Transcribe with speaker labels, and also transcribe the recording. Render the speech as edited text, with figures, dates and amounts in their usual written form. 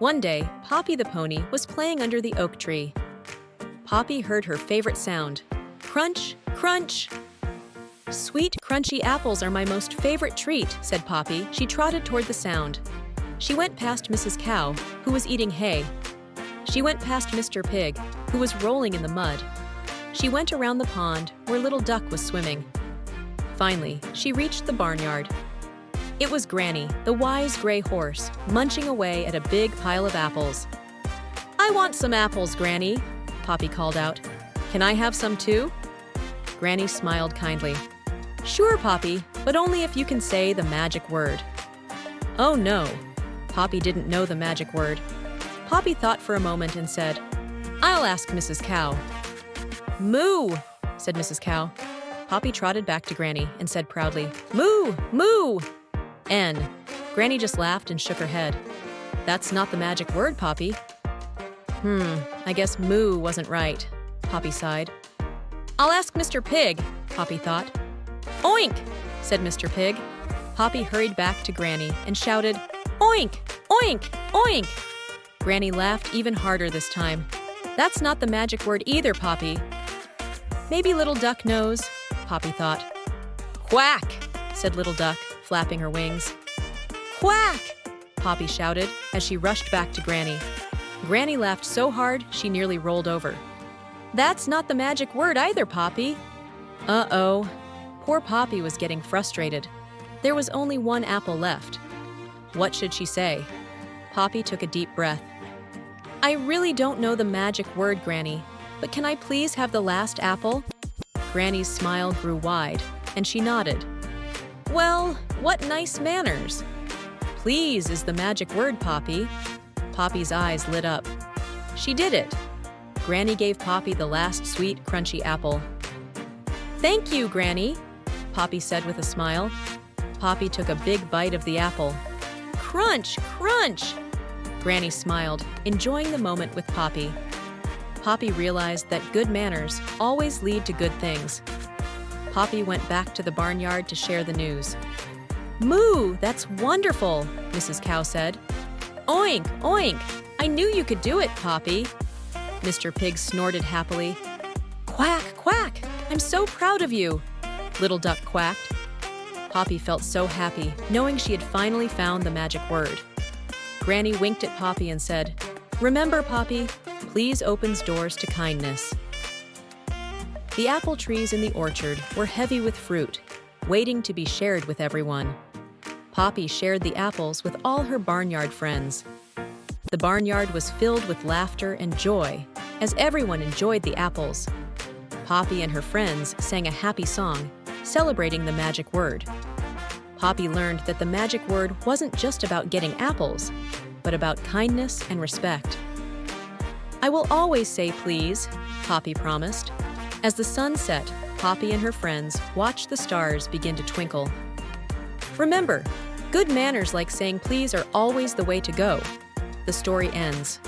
Speaker 1: One day, Poppy the pony was playing under the oak tree. Poppy heard her favorite sound. Crunch, crunch! Sweet, crunchy apples are my most favorite treat, said Poppy. She trotted toward the sound. She went past Mrs. Cow, who was eating hay. She went past Mr. Pig, who was rolling in the mud. She went around the pond, where Little Duck was swimming. Finally, she reached the barnyard. It was Granny, the wise gray horse, munching away at a big pile of apples. "I want some apples, Granny," Poppy called out. "Can I have some too?" Granny smiled kindly. "Sure, Poppy, but only if you can say the magic word." Oh no, Poppy didn't know the magic word. Poppy thought for a moment and said, "I'll ask Mrs. Cow." "Moo," said Mrs. Cow. Poppy trotted back to Granny and said proudly, "Moo, moo." N. Granny just laughed and shook her head. "That's not the magic word, Poppy." I guess moo wasn't right, Poppy sighed. "I'll ask Mr. Pig," Poppy thought. "OINK," said Mr. Pig. Poppy hurried back to Granny and shouted, "OINK, OINK, OINK." Granny laughed even harder this time. "That's not the magic word either, Poppy." "Maybe Little Duck knows," Poppy thought. "Quack," said Little Duck, flapping her wings. "Quack!" Poppy shouted as she rushed back to Granny. Granny laughed so hard she nearly rolled over. "That's not the magic word either, Poppy." Uh-oh. Poor Poppy was getting frustrated. There was only one apple left. What should she say? Poppy took a deep breath. "I really don't know the magic word, Granny, but can I please have the last apple?" Granny's smile grew wide, and she nodded. "Well, what nice manners." "Please is the magic word, Poppy." Poppy's eyes lit up. She did it. Granny gave Poppy the last sweet, crunchy apple. "Thank you, Granny," Poppy said with a smile. Poppy took a big bite of the apple. "Crunch, crunch!" Granny smiled, enjoying the moment with Poppy. Poppy realized that good manners always lead to good things. Poppy went back to the barnyard to share the news. "Moo, that's wonderful," Mrs. Cow said. "OINK, OINK, I knew you could do it, Poppy." Mr. Pig snorted happily. "Quack, quack, I'm so proud of you," Little Duck quacked. Poppy felt so happy, knowing she had finally found the magic word. Granny winked at Poppy and said, "Remember, Poppy, please opens doors to kindness." The apple trees in the orchard were heavy with fruit, waiting to be shared with everyone. Poppy shared the apples with all her barnyard friends. The barnyard was filled with laughter and joy, as everyone enjoyed the apples. Poppy and her friends sang a happy song, celebrating the magic word. Poppy learned that the magic word wasn't just about getting apples, but about kindness and respect. "I will always say please," Poppy promised. As the sun set, Poppy and her friends watched the stars begin to twinkle. Remember, good manners like saying please are always the way to go. The story ends.